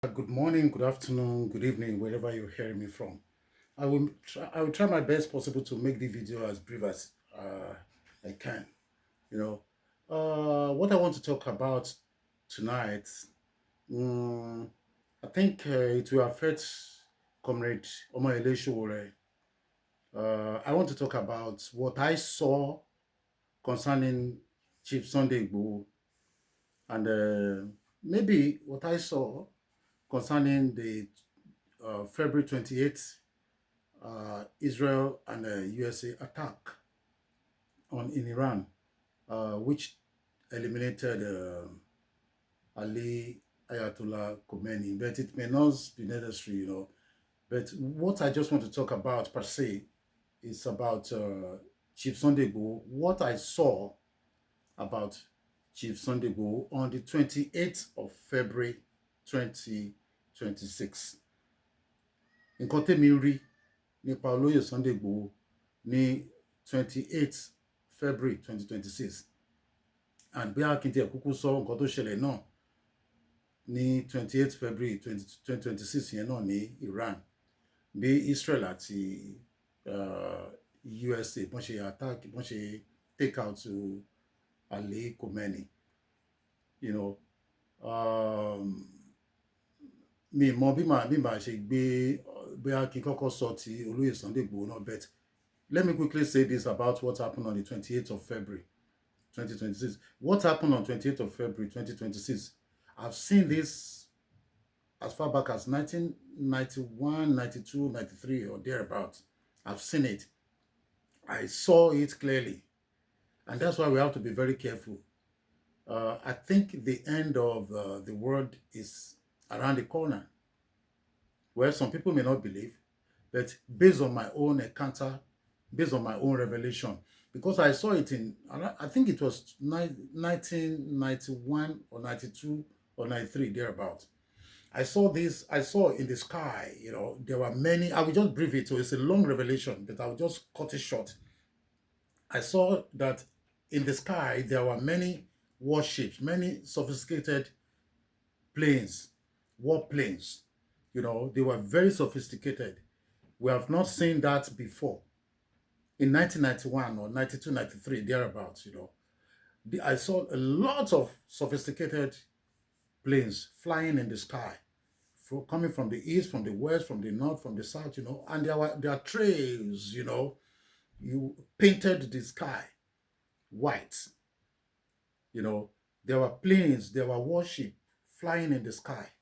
Good morning, good afternoon, good evening, wherever you're hearing me from. I will try my best possible to make the video as brief as I can. You know, what I want to talk about tonight, mm, I think it will affect Comrade Omoyele Sowore. I want to talk about what I saw concerning Chief Sunday Igboho and maybe what I saw concerning the February 28th Israel and USA attack on in Iran, which eliminated Ali Ayatollah Khomeini. But it may not be necessary. But what I just want to talk about per se is about Chief Sunday Igboho. What I saw about Chief Sunday Igboho on the 28th of February 2026. Nǹkan tẹ́mi rí nípa olóyè Sunday Igboho ní 28th February 2026 and bí akíntì ẹ̀kúkú sọ nǹkan tó ṣẹlẹ̀ náà ní 28th February 2026 yẹn náà ní Iran bí Israel àti USA bọ́n ṣe attack bọ́n ṣe take out to Ali Khomeini. You know, mi mọ bí màá ṣe gbé bóyá kí n kọ́kọ́ sọ ti olóyè Sunday Igboho náà, but let me quickly say this about what happened on the 28th of February 2026. What happened on 28th of February 2026? I've seen this as far back as 1991, 92, 93 or thereabouts. I've seen it. I saw it clearly. And that's why we have to be very careful. I think the end of the world is around the corner. Well, some people may not believe, but based on my own encounter, based on my own revelation, because I saw it in, I think it was 1991 or 92 or 93, thereabouts. I saw in the sky, there were many, I will just brief it, so it's a long revelation, but I will just cut it short. I saw that in the sky, there were many warships, many sophisticated planes, warplanes. They were very sophisticated. We have not seen that before. In 1991 or 92, 93, thereabouts, I saw a lot of sophisticated planes flying in the sky, coming from the east, from the west, from the north, from the south, and there are trails, you painted the sky white. There were planes, there were warships flying in the sky.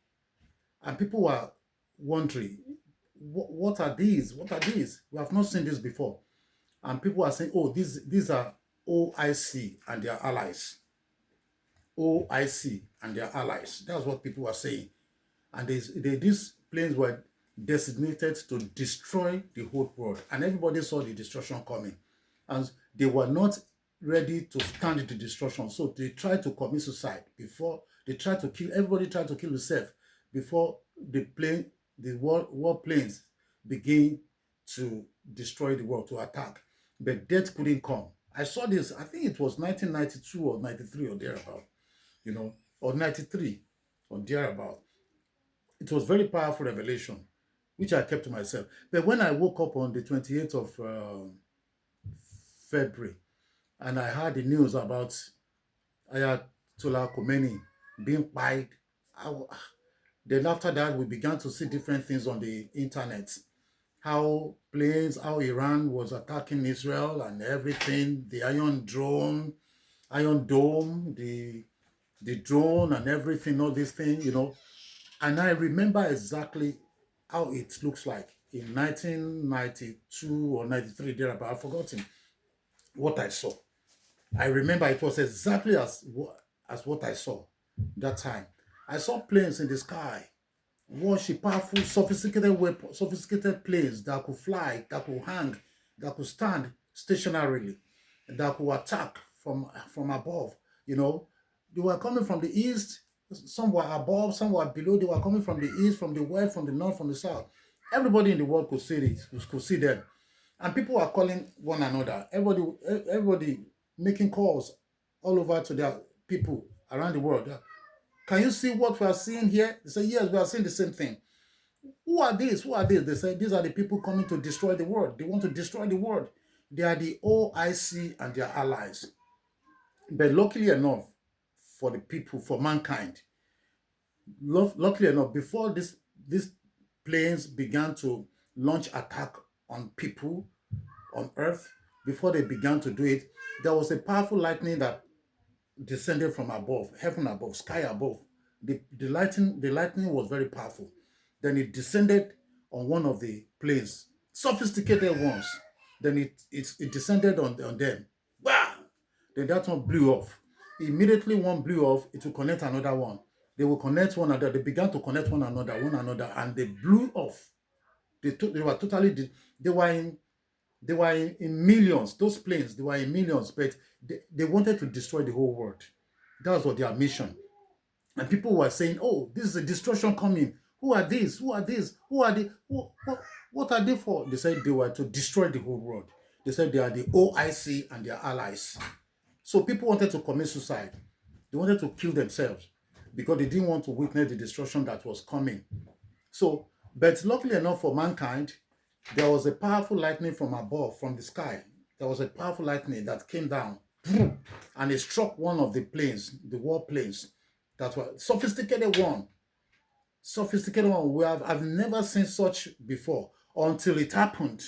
And people were wondering, what are these? What are these? We have not seen this before. And people are saying, oh, these are OIC and their allies. OIC and their allies. That's what people are saying. And these planes were designated to destroy the whole world. And everybody saw the destruction coming. And they were not ready to stand the destruction. So they tried to commit suicide before they tried to kill, everybody tried to kill themselves before the war planes begin to destroy the world, to attack. But death couldn't come. I saw this, I think it was 1992 or 93 or thereabout, or 93 or thereabout. It was very powerful revelation, which I kept to myself. But when I woke up on the 28th of February, and I heard the news about Ayatollah Khomeini being pied, then after that, we began to see different things on the internet. How Iran was attacking Israel and everything, the Iron Dome, the drone and everything, all these things, And I remember exactly how it looks like in 1992 or 93, thereabout. I've forgotten what I saw. I remember it was exactly as what I saw that time. I saw planes in the sky, warship, powerful, sophisticated planes that could fly, that could hang, that could stand stationarily, that could attack from above. They were coming from the east. Some were above, some were below. They were coming from the east, from the west, from the north, from the south. Everybody in the world could see it, could see them. And people were calling one another. Everybody making calls all over to their people around the world. Can you see what we are seeing here? They say, yes, we are seeing the same thing. Who are these? Who are these? They say, these are the people coming to destroy the world. They want to destroy the world. They are the OIC and their allies. But luckily enough, for the people, for mankind, luckily enough, before these planes began to launch attack on people on Earth, before they began to do it, there was a powerful lightning that descended from above, heaven above, sky above. The lightning was very powerful. Then it descended on one of the planes, sophisticated ones. Then it descended on them. Wow! Then that one blew off. Immediately one blew off, it will connect another one. They will connect one another. They began to connect one another, and they blew off. They were totally, they were in in millions. Those planes, they were in millions, but they wanted to destroy the whole world. That was what their mission. And people were saying, oh, this is a destruction coming. Who are these? Who are these? Who are they? What are they for? They said they were to destroy the whole world. They said they are the OIC and their allies. So people wanted to commit suicide. They wanted to kill themselves because they didn't want to witness the destruction that was coming. So, but luckily enough for mankind, there was a powerful lightning from above, from the sky. There was a powerful lightning that came down and it struck one of the planes, the war planes, that were sophisticated one. Sophisticated one. I've never seen such before until it happened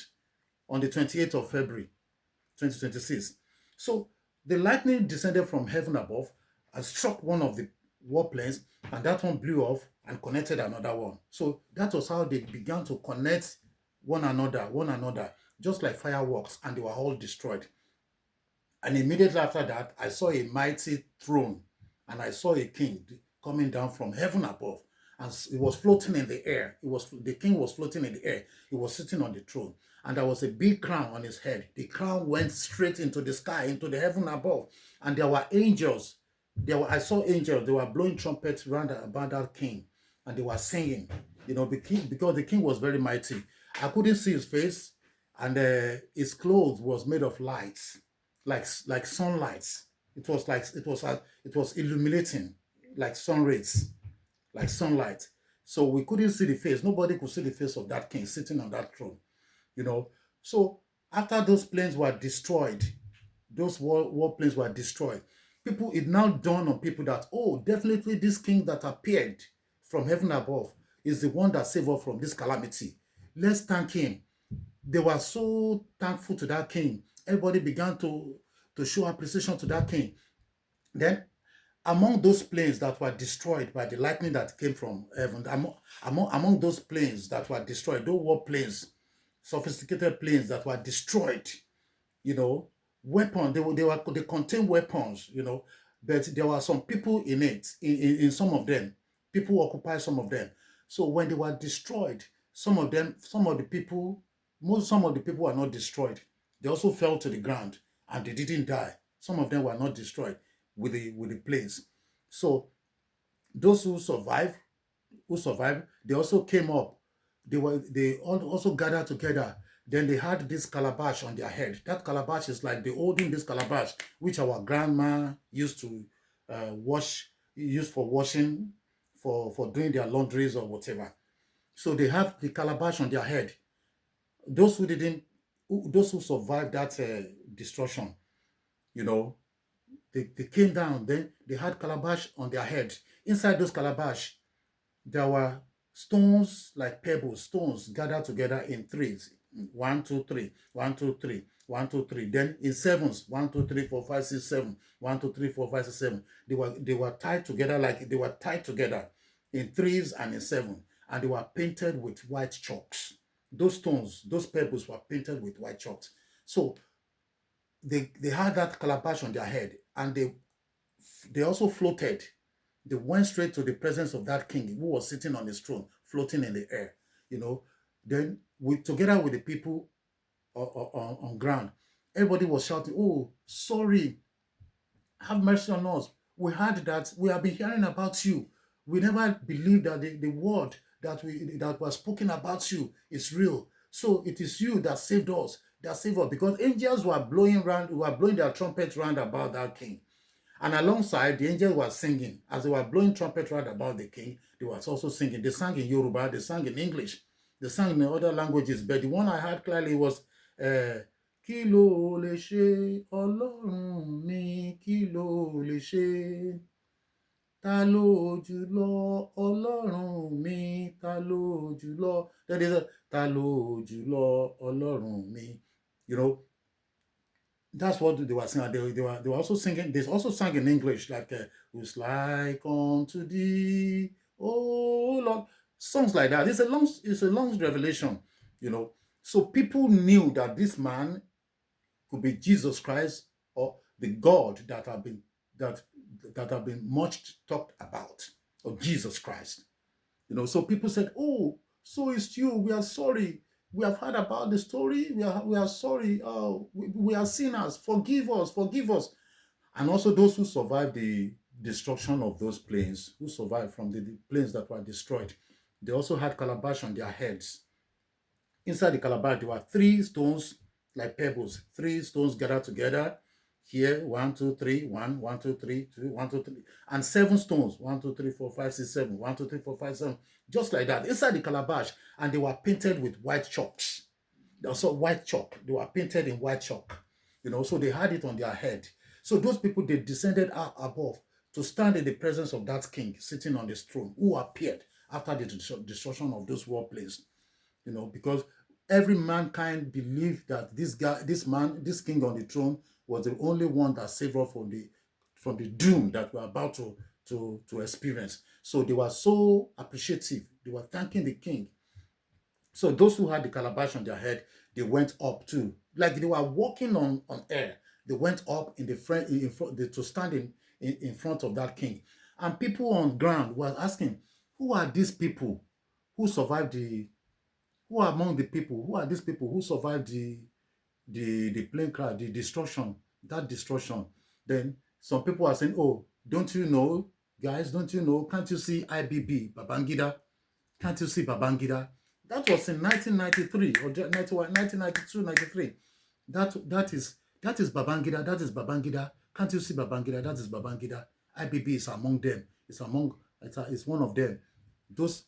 on the 28th of February, 2026. So the lightning descended from heaven above and struck one of the warplanes, and that one blew off and connected another one. So that was how they began to connect one another, just like fireworks, and they were all destroyed. And immediately after that, I saw a mighty throne, and I saw a king coming down from heaven above, and it was floating in the air. The king was floating in the air. He was sitting on the throne, and there was a big crown on his head. The crown went straight into the sky, into the heaven above, and there were angels. I saw angels. They were blowing trumpets round about that king, and they were singing. Because the king was very mighty. I couldn't see his face, and his clothes was made of lights, like sunlights. It was illuminating like sun rays, like sunlight. So we couldn't see the face. Nobody could see the face of that king sitting on that throne. You know. So after those planes were destroyed, those war planes were destroyed. It now dawned on people that, oh, definitely this king that appeared from heaven above is the one that saved us from this calamity. Let's thank him. They were so thankful to that king. Everybody began to show appreciation to that king. Then, among those planes that were destroyed by the lightning that came from heaven, among those planes that were destroyed, those war planes, sophisticated planes that were destroyed, weapons, they contain weapons, but there were some people in it, in some of them. People occupy some of them. So when they were destroyed, some of the people were not destroyed. They also fell to the ground and they didn't die. Some of them were not destroyed with the planes. So those who survived, they also came up. They also gathered together. Then they had this calabash on their head. That calabash is like the olden this calabash, which our grandma used to use for washing, for doing their laundries or whatever. So they have the calabash on their head. Those who survived that destruction, you know, they came down. Then they had calabash on their head. Inside those calabash, there were stones like pebbles, stones gathered together in threes. 1, 2, 3, 1, 2, 3, 1, 2, 3. Then in sevens, 1, 2, 3, 4, 5, 6, 7, 1, 2, 3, 4, 5, 6, 7. They were tied together in threes and in seven, and they were painted with white chalks. Those stones, those pebbles were painted with white chalks. So they had that calabash on their head, and they also floated. They went straight to the presence of that king who was sitting on his throne, floating in the air. Then together with the people on ground, everybody was shouting, "Oh, sorry, have mercy on us. We heard that, we have been hearing about you. We never believed that the word that was spoken about you is real. So it is you that saved us, because angels were blowing their trumpets round about that king." And alongside, the angels were singing. As they were blowing trumpet round about the king, they were also singing. They sang in Yoruba, they sang in English, they sang in other languages. But the one I heard clearly was, Kí ló lè ṣe Ọlọ́run mi, kí ló lè ṣe? Ta ló jùlọ Ọlọ́run mi, ta ló jùlọ? That is, ta ló jùlọ Ọlọ́run mi. You know, that's what they were singing. They were also singing. They also sang in English, like "Who's like unto thee, oh Lord," songs like that. It's a long revelation, you know. So people knew that this man could be Jesus Christ, or the God that that have been much talked about, or Jesus Christ. So people said, "Oh, so it's you. We are sorry. We have heard about the story. We are sorry. Oh, we are sinners. Forgive us. Forgive us." And also those who survived the destruction of those planes, who survived from the planes that were destroyed, they also had calabash on their heads. Inside the calabash, there were three stones like pebbles, three stones gathered together. Here, one, two, three, one, one, two, three, two, one, two, three, and seven stones, one, two, three, four, five, six, seven, one, two, three, four, five, seven, just like that, inside the calabash, and they were painted with white chalks. Also, white chalk. They were painted in white chalk. So they had it on their head. So those people, they descended out above to stand in the presence of that king sitting on his throne, who appeared after the destruction of those war planes. Because every mankind believed that this guy, this man, this king on the throne was the only one that saved us from the doom that we're about to experience. So they were so appreciative. They were thanking the king. So those who had the calabash on their head, they went up too. Like they were walking on air. They went up in the front, to stand in front of that king. And people on ground were asking, who are these people who survived who are among the people? Who are these people who survived the plane crash, the destruction, that destruction? Then some people are saying, "Oh, don't you know, guys? Don't you know? Can't you see IBB, Babangida? Can't you see Babangida?" That was in 1993 or 1992, 93. That is Babangida. That is Babangida. Can't you see Babangida? That is Babangida. IBB is among them. It's one of them. Those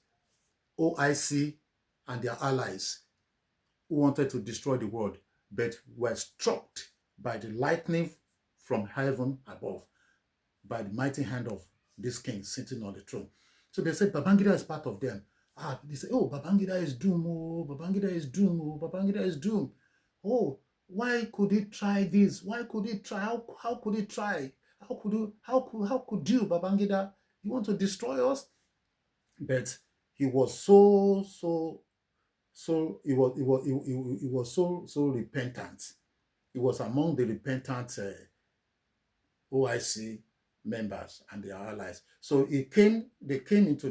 OIC and their allies who wanted to destroy the world, but were struck by the lightning from heaven above, by the mighty hand of this king sitting on the throne. So they said Babangida is part of them. They say, "Oh, Babangida is doomed. Oh, Babangida is doomed. Oh, Babangida is doomed. Oh, why could he try this? Why could he try? How could he try? How could you, Babangida? You want to destroy us?" But he was so repentant. He was among the repentant OIC members and their allies. So they came into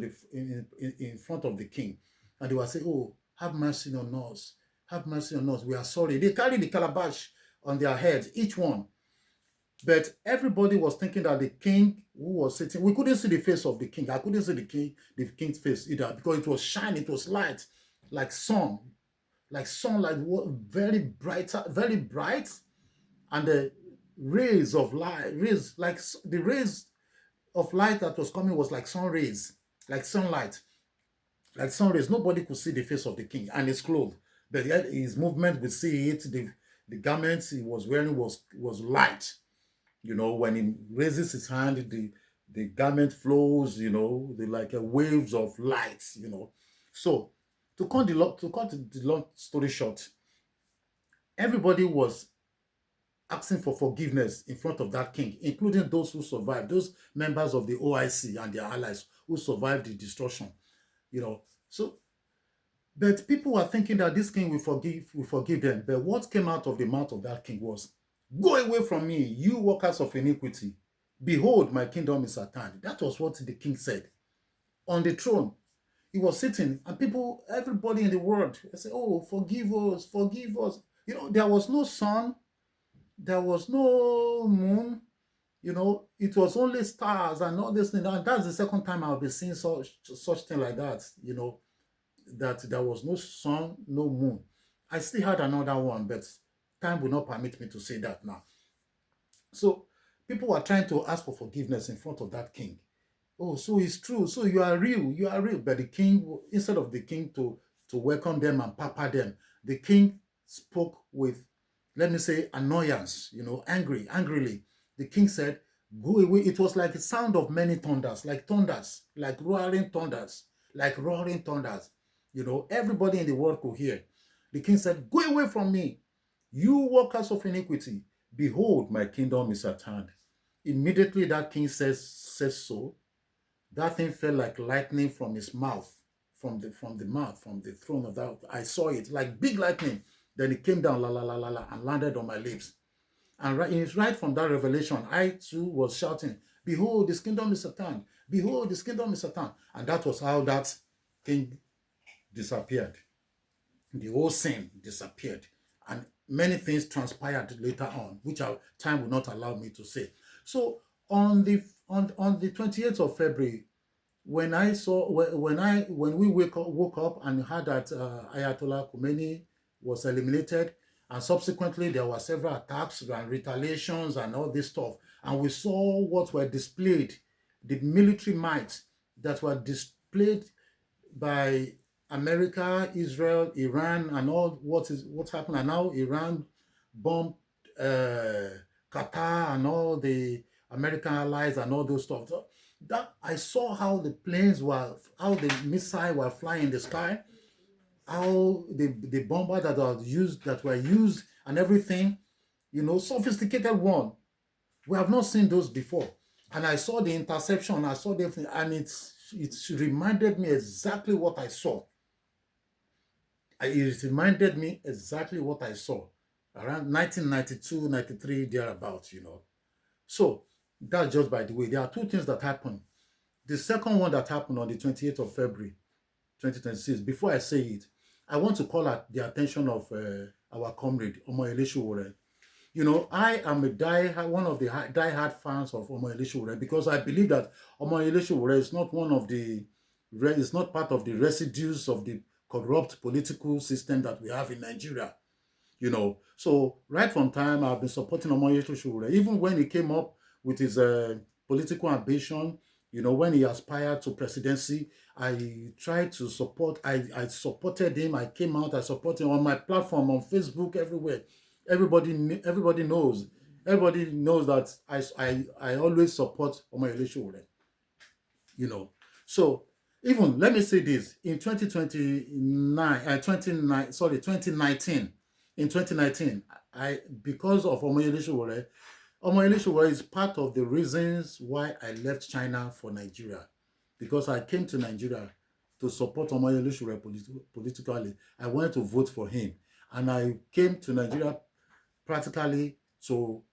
in front of the king, and they were saying, "Oh, have mercy on us. Have mercy on us. We are sorry." They carried the calabash on their heads, each one. But everybody was thinking that the king who was sitting, we couldn't see the face of the king. I couldn't see the king's face either, because it was shining, it was light, like sunlight, very very bright, and the rays of light, the rays of light that was coming was like sun rays, like sunlight, like sun rays. Nobody could see the face of the king and his clothes, but yet his movement, we see it. The garments he was wearing was light. When he raises his hand, the garment flows. The like waves of light. So to cut the long story short, everybody was asking for forgiveness in front of that king, including those who survived, those members of the OIC and their allies who survived the destruction. So, but people were thinking that this king will forgive them. But what came out of the mouth of that king was, "Go away from me, you workers of iniquity. Behold, my kingdom is at hand." That was what the king said on the throne. He was sitting, and everybody in the world, they say, "Oh, forgive us, forgive us." There was no sun, there was no moon. It was only stars and all this thing. And that's the second time I'll be seeing such thing like that. That there was no sun, no moon. I still had another one, but time will not permit me to say that now. So, People were trying to ask for forgiveness in front of that king. Oh, so it's true. So you are real. You are real. But the king, instead of the king to welcome them and pamper them, the king spoke with, let me say, annoyance, angrily. The king said, go away. It was like the sound of many thunders, like roaring thunders, like roaring thunders. Everybody in the world could hear. The king said, go away from me, you workers of iniquity. Behold, my kingdom is at hand. Immediately that king says so. That thing fell like lightning from his mouth, from the throne of that. I saw it like big lightning. Then it came down, la la la la la, and landed on my lips. And right from that revelation, I too was shouting, "Behold, this kingdom is at hand! Behold, this kingdom is at hand!" And that was how that thing disappeared. The whole scene disappeared, and many things transpired later on, which time will not allow me to say. So on the 28th of February, when I saw when we woke up and heard that Ayatollah Khomeini was eliminated, and subsequently there were several attacks and retaliations and all this stuff, and we saw what were displayed, the military might that were displayed by America, Israel, Iran, and all what's happened, and now Iran bombed Qatar and all the American allies and all those stuff. So that I saw how the how the missiles were flying in the sky, how the bomber that were used and everything, sophisticated one. We have not seen those before. And I saw the interception, I saw the everything, and it reminded me exactly what I saw. It reminded me exactly what I saw around 1992, 93, thereabouts. So that's just by the way. There are two things that happened. The second one that happened on the 28th of February, 2026, before I say it, I want to call at the attention of our comrade, Omoyele Sowore. I am one of the die-hard fans of Omoyele Sowore, because I believe that Omoyele Sowore is not is not part of the residues of the corrupt political system that we have in Nigeria. So right from time I've been supporting Omoyele Sowore, even when he came up with his political ambition. When he aspired to presidency, I tried to support. I supported him. I came out. I supported him on my platform, on Facebook, everywhere. Everybody knows. Everybody knows that I always support Omoyele Sowore. So even let me say this, in 2019, in 2019, because of Omoyele Sowore is part of the reasons why I left China for Nigeria, because I came to Nigeria to support Omoyele Sowore politically. I wanted to vote for him, and I came to Nigeria practically to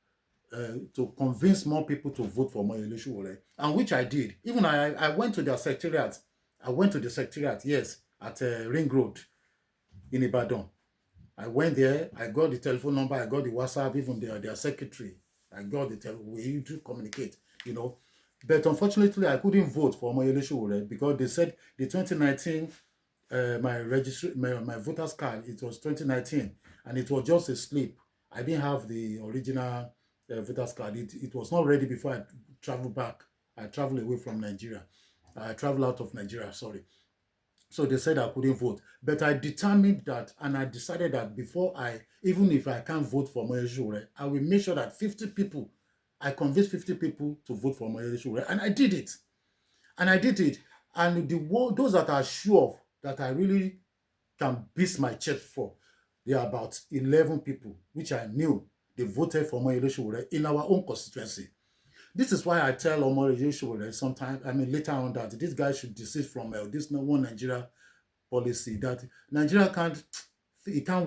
convince more people to vote for Omoyele Sowore, and which I did. Even I went to their secretariat. I went to the secretariat, yes, at Ring Road in Ibadan. I went there. I got the telephone number. I got the WhatsApp. Even their secretary. I got the telephone. We do communicate, But unfortunately, I couldn't vote for Omoyele Sowore because they said the 2019 my voter's card, it was 2019, and it was just a slip. I didn't have the original voter's card. It was not ready before I traveled back. I traveled away from Nigeria. I traveled out of Nigeria, sorry. So they said I couldn't vote. But I determined that, and I decided that even if I can't vote for Omoyele Sowore, I will make sure that I convinced 50 people to vote for Omoyele Sowore. And I did it. And those that are sure that I really can beat my chest for, there are about 11 people, which I knew they voted for Omoyele Sowore in our own constituency. This is why I tell Omoyele Sowore sometimes, later on, that this guy should desist from this one Nigeria policy, that Nigeria can't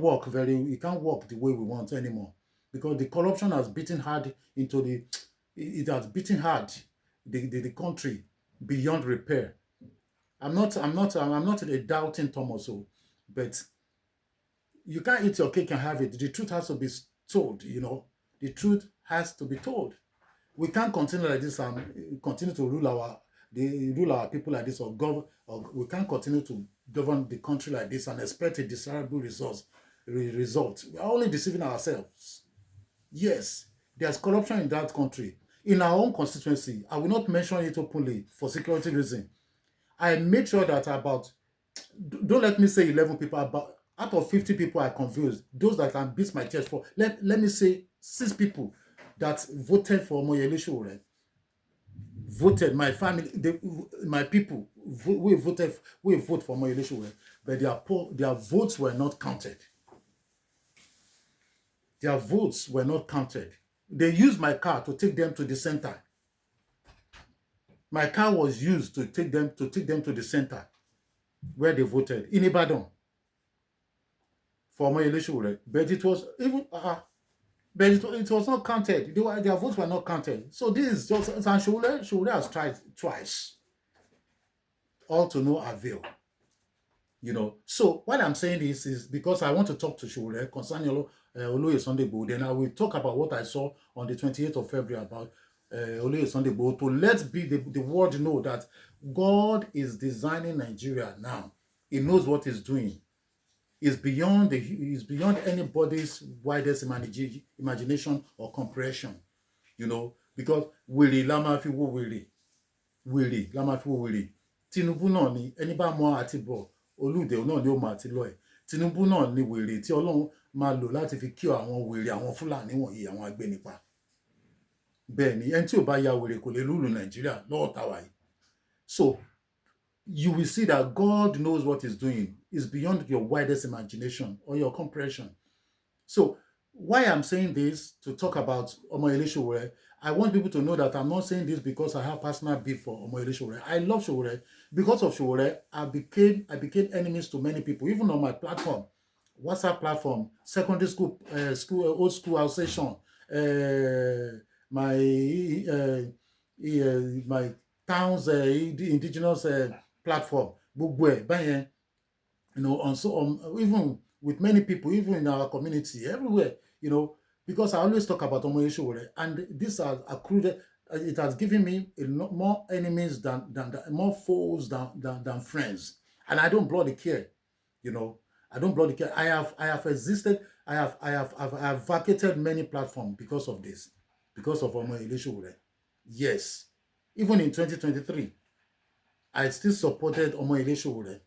work the way we want anymore, because the corruption has beaten hard it has beaten hard the country beyond repair. I'm not a doubting Thomas, but you can't eat your cake and have it. The truth has to be told. The truth has to be told. We can't continue like this and continue to rule our people like this, or we can't continue to govern the country like this and expect a desirable result. We are only deceiving ourselves. Yes, there's corruption in that country. In our own constituency, I will not mention it openly for security reason. I made sure that about, don't let me say 11 people, about out of 50 people I confused, those that can beat my chest for, let me say 6 people that voted for Omoyele Sowore, voted, my family, my people, we voted, we vote for Omoyele Sowore, but their votes were not counted. Their votes were not counted. They used my car to take them to the center. My car was used to take them to the center where they voted in Ibadan for Omoyele Sowore. But it was even but it was not counted. Their votes were not counted. So this is just, and Sowore has tried twice, all to no avail. So what I'm saying is because I want to talk to Sowore concerning Oloye Sunday Igboho. Then I will talk about what I saw on the 28th of February about Oloye Sunday Igboho, to let the world know that God is designing Nigeria now. He knows what he's doing. It's beyond anybody's widest imagination or comprehension. Because wèrè la máa fi wó wèrè la máa fi wó wèrè. Tinubu náà ni ẹni bá mọ àti bọ̀, olùdè náà ni ó máa ti lọ ẹ̀. Tinubu náà ni wèrè tí Ọlọ́run máa lò láti fi kí àwọn wèrè, àwọn Fúlàní wọ̀nyí, àwọn agbénipa. Bẹ́ẹ̀ ni, ẹni tí ò bá ya wèrè kò lè lùlù Nàìjíríà lọ́wọ́ tàwa yìí. So you will see that God knows what he's doing. It's beyond your widest imagination or your comprehension. So why I'm saying this, to talk about Omoyele Sowore, I want people to know that I'm not saying this because I have personal beef for Omoyele Sowore. I love Sowore. Because of Sowore, I became enemies to many people, even on my platform, WhatsApp platform, secondary school, old school association, my town's indigenous platform, even with many people, even in our community, everywhere, because I always talk about Omoyele Sowore, and this has accrued, it has given me more enemies than more foes than friends, and I don't bloody care, I don't bloody care. I have existed. I have vacated many platforms because of this, because of Omoyele Sowore. Yes, even in 2023, I still supported Omoyele Sowore.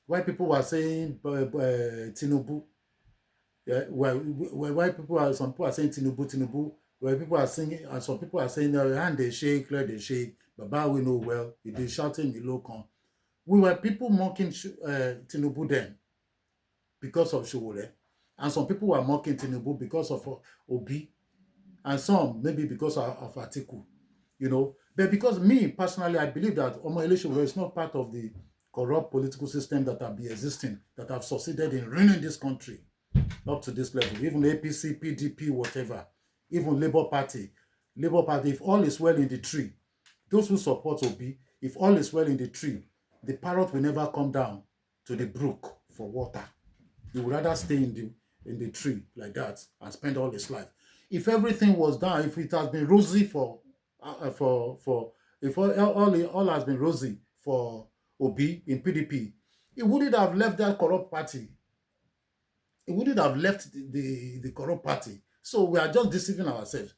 Why people were saying Tinubu, why some people are saying Tinubu, where people are singing, and some people are saying hand they shake, leg they shake, Baba we know well, they shouting in local. We were people mocking Tinubu then because of Sowore, and some people were mocking Tinubu because of Obi, and some maybe because of Atiku, But because me personally, I believe that Omoyele Sowore is not part of the corrupt political system that have been existing, that have succeeded in ruining this country up to this level. Even APC, PDP, whatever, even Labour Party, if all is well in the tree, those who support Obi, if all is well in the tree, the parrot will never come down to the brook for water. He would rather stay in the tree like that and spend all his life. If everything was done, if it has been rosy if all has been rosy for Obi in PDP, he wouldn't have left that corrupt party. He wouldn't have left the corrupt party. So we are just deceiving ourselves.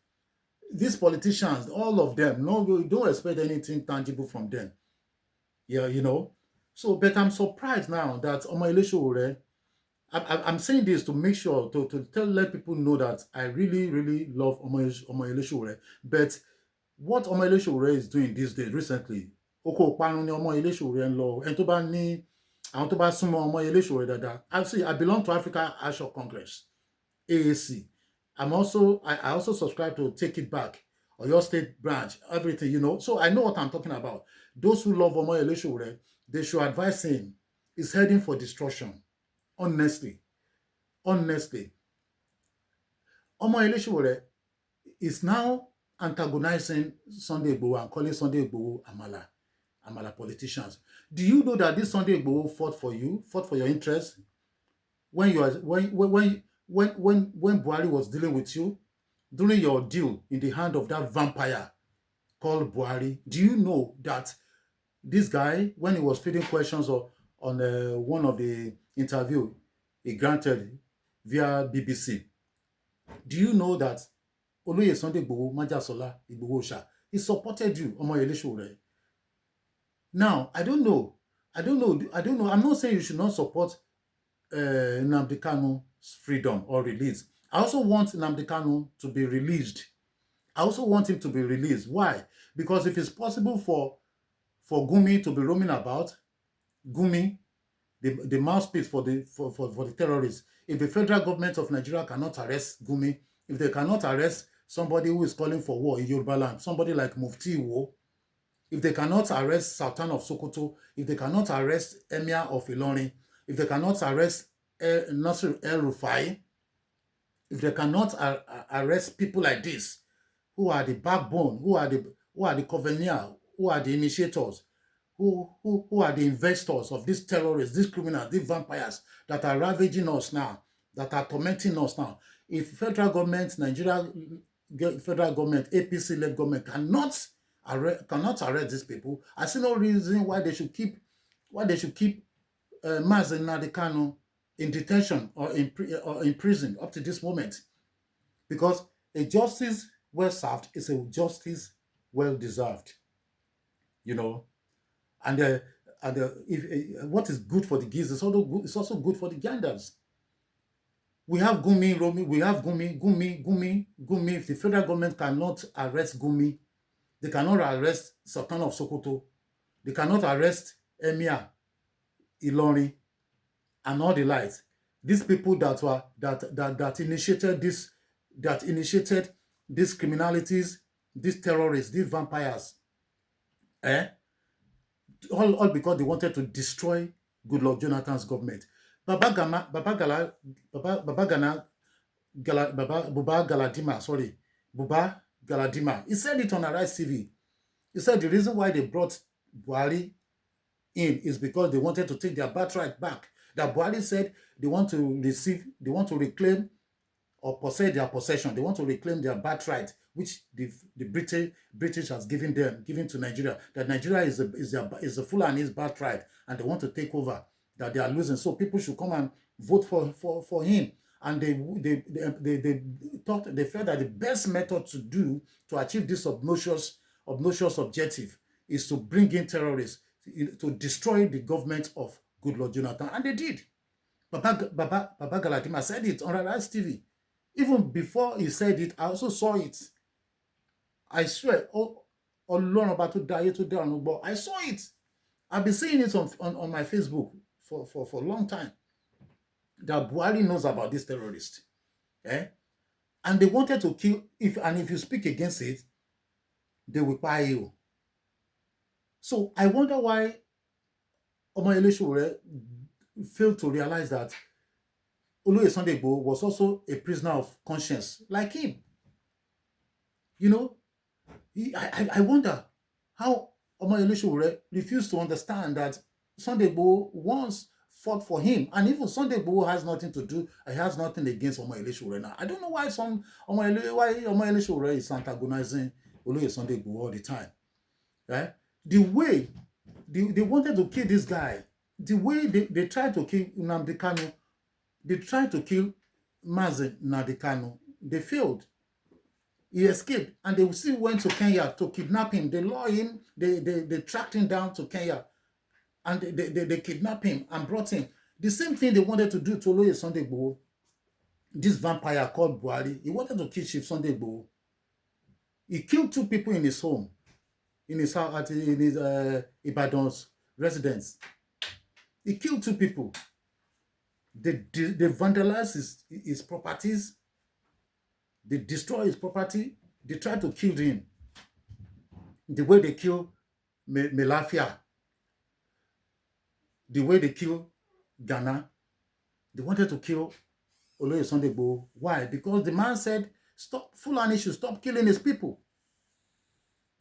These politicians, all of them, no, we don't expect anything tangible from them. Yeah, So, but I'm surprised now that Omoyele Sowore, I'm saying this to make sure, to let people know that I really, really love Omoyele Sowore. But what Omoyele Sowore is doing these days, recently, oko parun ni Omoyele Sowore ń lọ. Ẹni tó bá ní, àwọn tó bá súnmọ́ Omoyele Sowore dáadáa. I belong to Africa Action Congress, AAC. I also subscribe to Take It Back, or your state branch, everything, So I know what I'm talking about. Those who love Omoyele Sowore, they should advise him. He's heading for destruction. Honestly. Omoyele Sowore is now antagonizing Sunday Igboho and calling Sunday Igboho Amala politicians. Do you know that this Sunday Igboho fought for your interests when Buhari was dealing with you, during your deal in the hand of that vampire called Buhari? Do you know that this guy, when he was feeding questions on one of the interview he granted via BBC, do you know that Oloye Sunday Igboho Majasola Igboho Oosa, he supported you, Omoyele Sowore. Now, I don't know. I'm not saying you should not support Nnamdi Kanu's freedom or release. I also want Nnamdi Kanu to be released. I also want him to be released. Why? Because if it's possible for Gumi to be roaming about, Gumi, the mouthpiece for the terrorists, if the federal government of Nigeria cannot arrest Gumi, if they cannot arrest somebody who is calling for war in Yoruba land, somebody like Mufti Iwo, if they cannot arrest Sultan of Sokoto, if they cannot arrest Emir of Ilorin, if they cannot arrest Nasir El-Rufai, if they cannot arrest people like this, who are the backbone, who are the convener, who are the initiators, who are the investors of these terrorists, these criminals, these vampires that are ravaging us now, that are tormenting us now. If federal government, Nigeria federal government, APC-led government cannot arrest these people, I see no reason why they should keep Mazi Nnamdi Kanu in detention or in prison up to this moment, because a justice well served is a justice well deserved, you know. And if what is good for the geese is also good for the ganders. We have Gumi, Romi, we have Gumi. If the federal government cannot arrest Gumi, they cannot arrest Sultan of Sokoto, they cannot arrest Emir Ilorin and all the lights. These people that initiated these criminalities, these terrorists, these vampires, all because they wanted to destroy Goodluck Jonathan's government. Baba Galadima, he said it on Arise TV. He said the reason why they brought Buhari in is because they wanted to take their birthright back. That Buhari said they want to reclaim or possess their possession. They want to reclaim their birthright, which the British has given to Nigeria. That Nigeria is a Fulani's birthright, and they want to take over. That they are losing. So people should come and vote for him. And they felt that the best method to achieve this obnoxious objective is to bring in terrorists to destroy the government of Goodluck Jonathan, and they did. Baba Galadima said it on Arise TV. Even before he said it, I also saw it. I swear, I saw it. I've been seeing it on my Facebook for a long time. That Buhari knows about this terrorist. And they wanted to kill, if you speak against it, they will pay you. So I wonder why Omoyele Sowore failed to realize that Oloye Sunday Igboho was also a prisoner of conscience, like him. You know, I wonder how Omoyele Sowore refused to understand that Sunday Igboho once fought for him, and even Sunday Igboho has nothing to do. He has nothing against Omoyele Sowore now. I don't know why Omoyele Sowore is antagonizing Oloye Sunday Igboho all the time. Right? The way they wanted to kill this guy, the way they tried to kill Nnamdi Kanu, they tried to kill Mazi Nnamdi Kanu, they failed. He escaped, and they still went to Kenya to kidnap him. They lured him, they tracked him down to Kenya, and they kidnapped him and brought him. The same thing they wanted to do to Oloye Sunday Igboho. This vampire called Buhari, he wanted to kill Chief Sunday Igboho. He killed 2 people in his home, in his house, in his Ibadan's residence. He killed 2 people. They vandalized his properties. They destroyed his property. They tried to kill him. The way they killed Melafia, the way they killed Ghana, they wanted to kill Oloye Sunday Igboho. Why? Because the man said, Fulani should stop killing his people.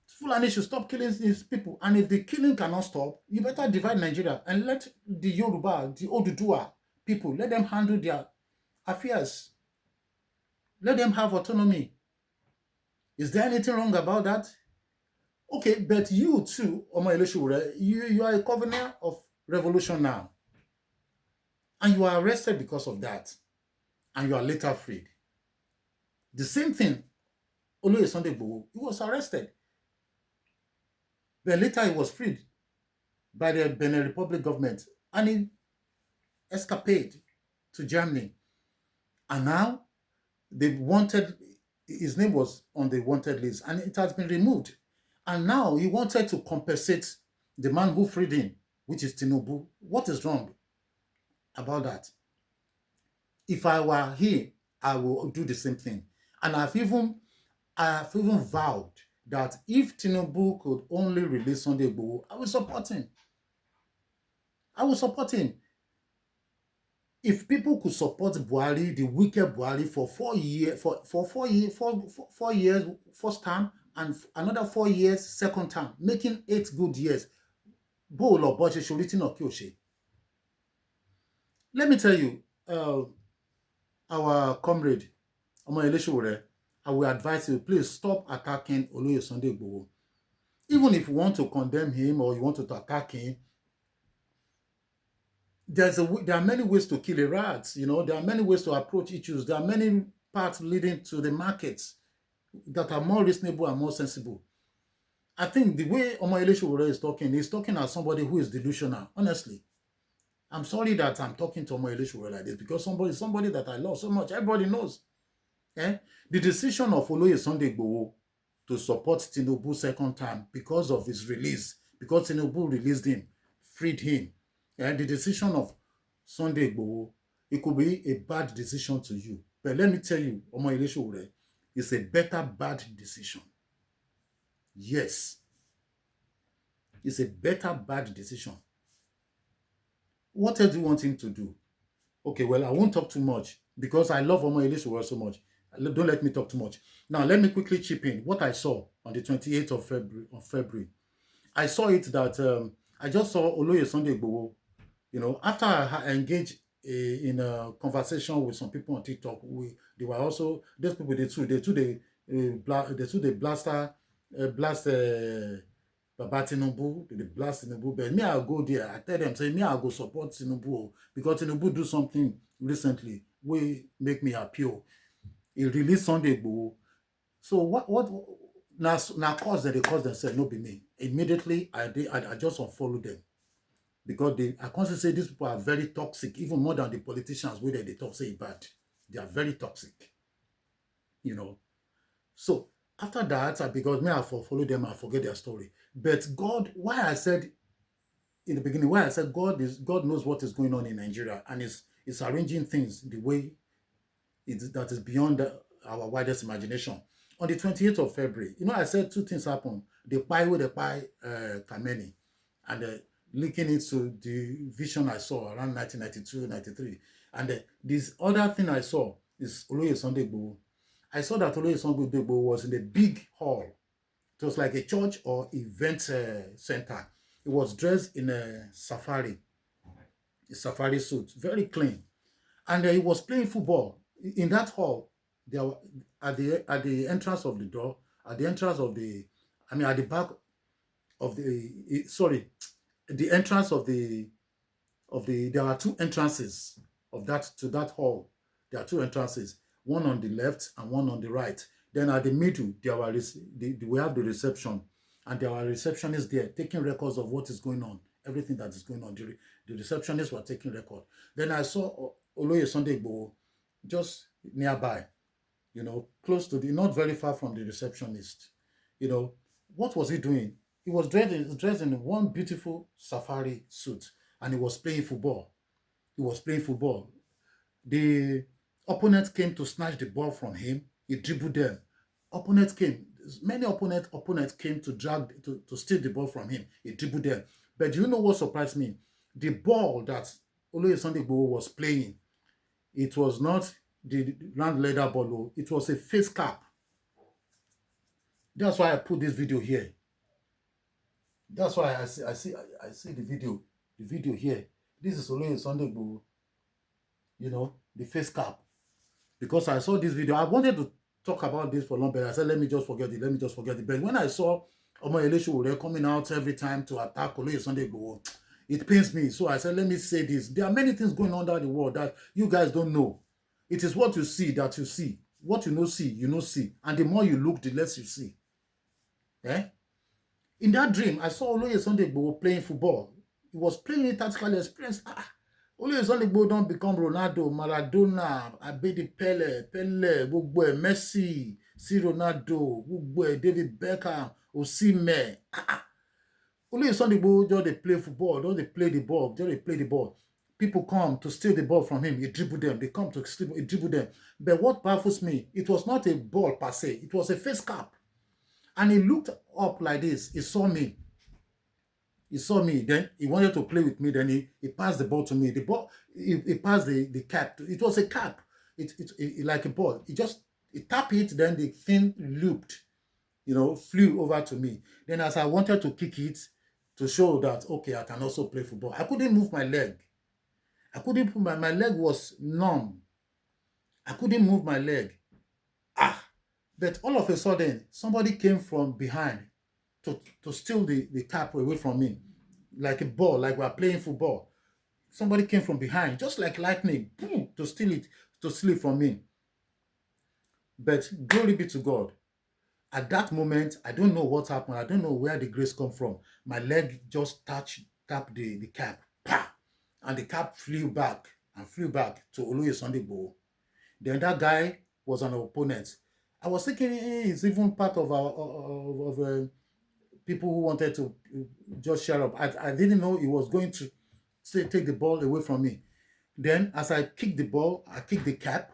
Fulani should stop killing his people. And if the killing cannot stop, you better divide Nigeria and let the Yoruba, the Oduduwa people, let them handle their affairs. Let them have autonomy. Is there anything wrong about that? Okay, but you too, Omoyele Sowore, you are a governor of revolution now. And you are arrested because of that. And you are later freed. The same thing Oloye Sunday Igboho, he was arrested. Then later he was freed by the Benin Republic government and he escaped to Germany. And now they wanted, his name was on the wanted list and it has been removed. And now he wanted to compensate the man who freed him, which is Tinubu. What is wrong about that? If I were he, I will do the same thing. And I have even vowed that if Tinubu could only release Sunday Igboho, I will support him. I will support him. If people could support Buhari, the wicked Buhari, for 4 years, for 4 years, 4 years first term, and another 4 years second term, making 8 good years, let me tell you, our comrade Sowore, I will advise you, please stop attacking Oloye Sunday Igboho. Even if you want to condemn him or you want to attack him, there are many ways to kill a rat. There are many ways to approach issues. There are many paths leading to the markets that are more reasonable and more sensible. I think the way Omoyele Sowore is talking, he's talking as somebody who is delusional. Honestly, I'm sorry that I'm talking to Omoyele Sowore like this, because somebody that I love so much. Everybody knows. The decision of Oloye Sunday Igboho to support Tinubu second time because of his release, because Tinubu released him, freed him. The decision of Sunday Igboho, it could be a bad decision to you. But let me tell you, Omoyele Sowore, it's a better bad decision. Yes. It's a better bad decision. What else do you want him to do? Okay, well, I won't talk too much because I love Omoyele Sowore so much. Don't let me talk too much. Now, let me quickly chip in what I saw on the 28th of February. I saw it that I just saw Oloye Sunday Igboho. After I engaged in a conversation with some people on TikTok, they were also, those people, they blaster blast Baba Tinubu, they blast Tinubu. But me, I'll go there. I tell them, say, me, I'll go support Tinubu because Tinubu do something recently will make me happy. He released Sunday Igboho. So what now cause that they cause themselves, no be me. Immediately I just unfollow them. Because I constantly say these people are very toxic, even more than the politicians where they talk say bad. They are very toxic. So after that, because me I follow them, I forget their story. But God, why I said in the beginning, why I said God knows what is going on in Nigeria and is arranging things the way that is beyond our widest imagination. On the 28th of February, I said 2 things happened. The pie with the pie Kameni, and linking it to the vision I saw around 1992, 93. And this other thing I saw is Oloye Sunday Igboho. I saw that Oloye Sunday Igboho was in a big hall. It was like a church or event center. He was dressed in a safari suit, very clean. And he was playing football in that hall. There were, at the entrance of the door, at the entrance of at the back of the entrance of there are 2 entrances to that hall. There are 2 entrances, one on the left and one on the right. Then at the middle, we have the reception, and there are receptionists there taking records of what is going on, everything that is going on. The receptionists were taking record. Then I saw Oloye Sunday Igboho just nearby, close to not very far from the receptionist. What was he doing? He was dressed in one beautiful safari suit, and he was playing football. The opponent came to snatch the ball from him. He dribbled them. Many opponents came to steal the ball from him. He dribbled them. But do you know what surprised me? The ball that Oloye Sunday Igboho was playing, it was not the round leather ball. It was a face cap. That's why I put this video here. That's why I see the video here. This is Oloye Sunday Igboho, the face cap. Because I saw this video, I wanted to talk about this for long, but I said, let me just forget it. But when I saw Omoyele Sowore coming out every time to attack Oloye Sunday Igboho, it pains me. So I said, let me say this. There are many things going on in the world that you guys don't know. It is what you see that you see. what you no see. And the more you look, the less you see. Eh? In that dream, I saw Oloye Sunday Igboho playing football. He was playing a tactical experience. Oloye Sunday Igboho don't become Ronaldo, Maradona, Abedi Pele, gbogbo ẹ̀, Messi, sí Ronaldo, gbogbo ẹ̀, David Beckham, Osimhen. Oloye Sunday Igboho just dey play football, just dey play the ball, just dey play the ball. People come to steal the ball from him, he dribble them. They come to steal, he dribble them. But what baffles me, it was not a ball per se, it was a face cap. And he looked up like this, he saw me. He saw me, then he wanted to play with me, then he passed the ball to me. The ball, he passed the cap. It was a cap. It like a ball. He tapped it, then the thing looped, flew over to me. Then as I wanted to kick it to show that, okay, I can also play football, I couldn't move my leg. I couldn't put my leg was numb. I couldn't move my leg. But all of a sudden, somebody came from behind to steal the cap away from me. Like a ball, like we're playing football. Somebody came from behind, just like lightning, boom, to steal it from me. But glory be to God. At that moment, I don't know what happened. I don't know where the grace come from. My leg just tapped the cap. Pa! And the cap flew back to Oloye Sunday Igboho. Then that guy was an opponent. I was thinking he's even part of people who wanted to just shut up. I didn't know he was going to take the ball away from me. Then as I kicked the ball, I kicked the cap,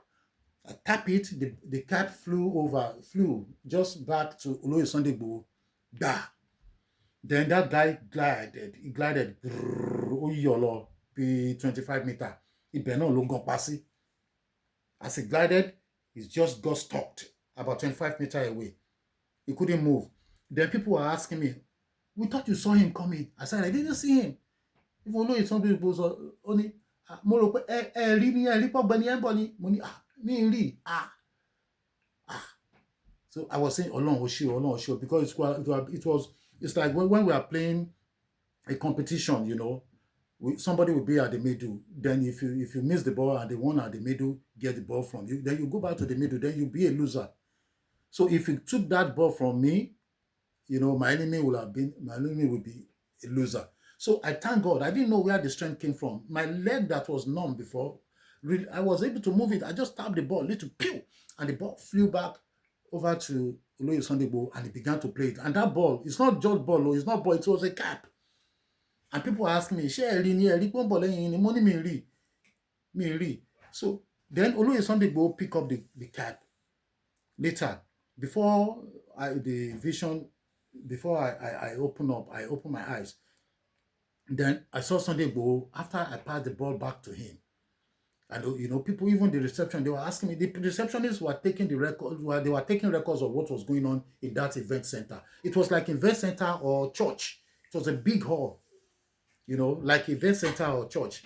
I tap it, the cap flew just back to Oloye Sunday Igboho. Then that guy glided, oyolo, be 25 meters. Ibẹ̀ náà ló gan pa sí. As he glided, he just got stuck about 25 meters away. He couldn't move. Then people were asking me, we thought you saw him coming. I said, I didn't see him. If Oloye Sunday Igboho only, mo rò pé ẹ rí ni, ẹ rí pọ̀ gbẹ́ni ẹ̀ ń bọ̀ ni. Mo ní, mi rí. So I was saying, Ọlọ́run ó ṣé, because it's like when we are playing a competition, somebody will be at the middle. Then if you miss the ball and the one at the middle get the ball from you, then you go back to the middle, then you'll be a loser. So if you took that ball from me, my enemy will be a loser. So I thank God. I didn't know where the strength came from. My leg that was numb before, really, I was able to move it. I just tapped the ball, little pew, and the ball flew back over to Oloye Sunday Igboho, and he began to play it. And that ball, it's not just ball, it's not ball, it was a cap. And people ask me, mi rí. So then Oloye Sunday Igboho pick up the cap. Later, before I open my eyes, then I saw Sunday Igboho after I passed the ball back to him. And people, even the reception, they were asking me, the receptionists were taking the record, they were taking records of what was going on in that event center. It was like event center or church. It was a big hall, like event center or church,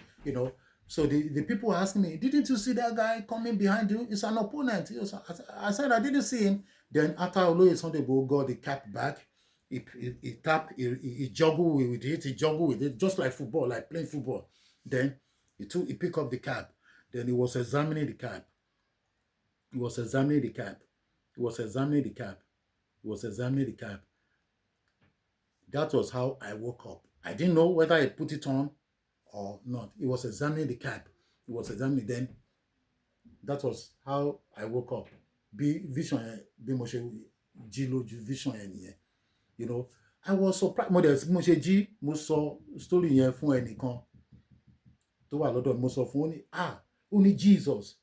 So the people were asking me, didn't you see that guy coming behind you? It's an opponent. I said, I didn't see him. Then after Oloye Sunday Igboho got the cap back, he tapped, he juggled with it, just like football, like playing football. Then he picked up the cap. Then he was examining the cap. That was how I woke up. I didn't know whether I put it on or not. He was examining the cap. Then that was how I woke up. Vision mo ṣe jí lójú vision nìyẹn. I was surprised. Mo ṣe jí, mo sọ story yẹn fún ẹnìkan tó wà lọ́dọ̀, mo sọ fún ó ní Jesus,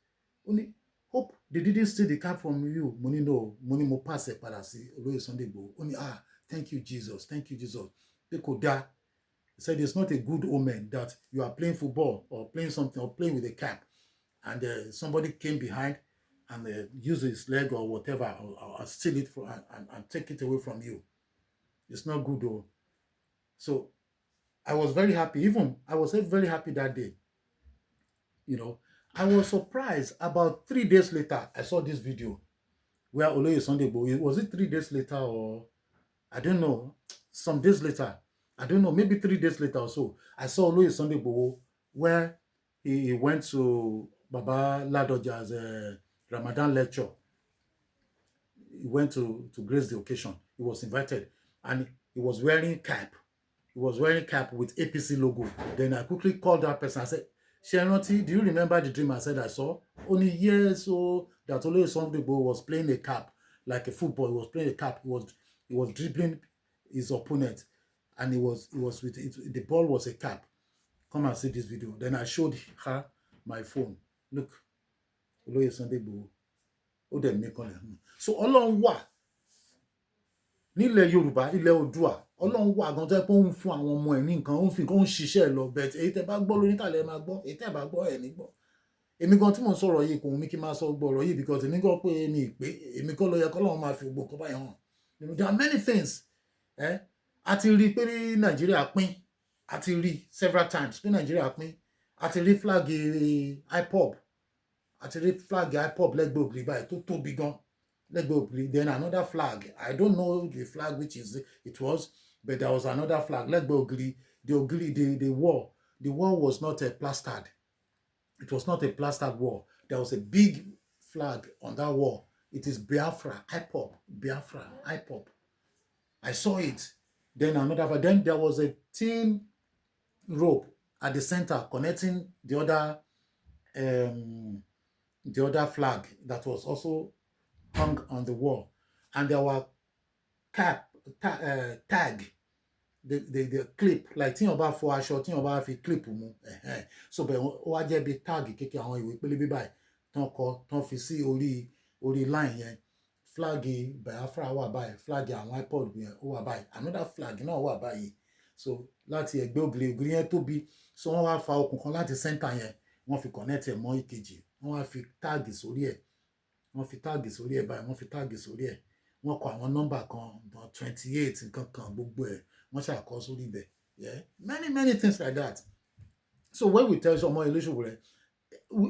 ó ní hope they didn't steal the cap from you. Mo ní no, mo pass ẹ̀ padà sí Oloye Sunday Igboho. Ó ní thank you Jesus. Pé kò dáa. He said it's not a good omen that you are playing football or playing something or playing with a cap, and somebody came behind and use his leg or whatever or steal it and take it away from you. It's not good though. So I was very happy. I was very happy that day. I was surprised. About 3 days later, I saw this video where Oloye Sunday Igboho, was it 3 days later or I don't know, some days later, I don't know, maybe 3 days later or so, I saw Oloye Sunday Igboho where he went to Baba Ladoja's Ramadan lecture, he went to grace the occasion. He was invited, and he was wearing cap. He was wearing cap with APC logo. Then I quickly called that person. I said, Sharonti, do you remember the dream I said I saw? Only years so that only Sunday Igboho was playing a cap like a football. He was playing a cap. He was dribbling his opponent, and he was with it. The ball was a cap. Come and see this video. Then I showed her my phone. Look, Olóyè Sunday Igboho. Ó dẹ̀ mí kan lẹ̀. So Ọlọ́run wà nílẹ̀ Yorùbá, ilẹ̀ Oòduà. Ọlọ́run wà gan tó yẹ pé ó ń fún àwọn ọmọ ẹ̀ ní nǹkan, ó ń fi nǹkan, ó ń ṣiṣẹ́ lọ. But èyí tẹ́ bá gbọ́ lórí ìtàlẹ̀ máa gbọ́, èyí tẹ́ bá gbọ́ ẹ̀ ní gbọ́. Èmi gan tí mò ń sọ̀rọ̀ yìí kò wù mí kí n máa sọ gbọ́ ọ̀rọ̀ yìí because èmi gan pé èmi kọ́ ló yẹ k'Ọlọ́run máa fi gbogbo nǹkan báyìí hàn. There are many things. A ti rí pé Nàìjíríà pín. A ti rí several times pé Nàìjíríà pín. A ti rí flag IPOB. A ti rí flag IPOB lẹ́gbẹ̀ẹ́ ògiri báyìí tó tóbi gan. Lẹ́gbẹ̀ẹ́ ògiri. Then another flag. I don't know the flag which it was, but there was another flag lẹ́gbẹ̀ẹ́ ògiri. The wall was not plastered. It was not a plastered wall. There was a big flag on that wall. It is Biafra, IPOB, Biafra, IPOB. I saw it. Then another flag. Then there was a thin rope at the center connecting the other flag that was also hung on the wall. And there were tag. The clip, like tí wọ́n bá fọ aṣọ, tí wọ́n bá fi clip mú. So bẹ́ẹ̀ ó wá jẹ́ bí tag kékeré àwọn ìwé pélébé báyìí tán fi sí orí line yẹn. Flag Biafra wà báyìí, flag àwọn IPOB yẹn ó wà báyìí, another flag náà wà báyìí. So láti ẹgbẹ́ ògiri yẹn tóbi, so wọ́n wá fa okùn kan láti center yẹn, wọ́n fi connect ẹ̀ mọ́ ìkejì, wọ́n wá fi tag sórí ẹ̀, báyìí, wọ́n fi tag sórí ẹ̀, wọ́n kọ àwọn nọ́mbà kan 28 nǹkan kan gbogbo ẹ̀. Yeah, many things like that. So when we tell ọmọ Ilé-Sowore,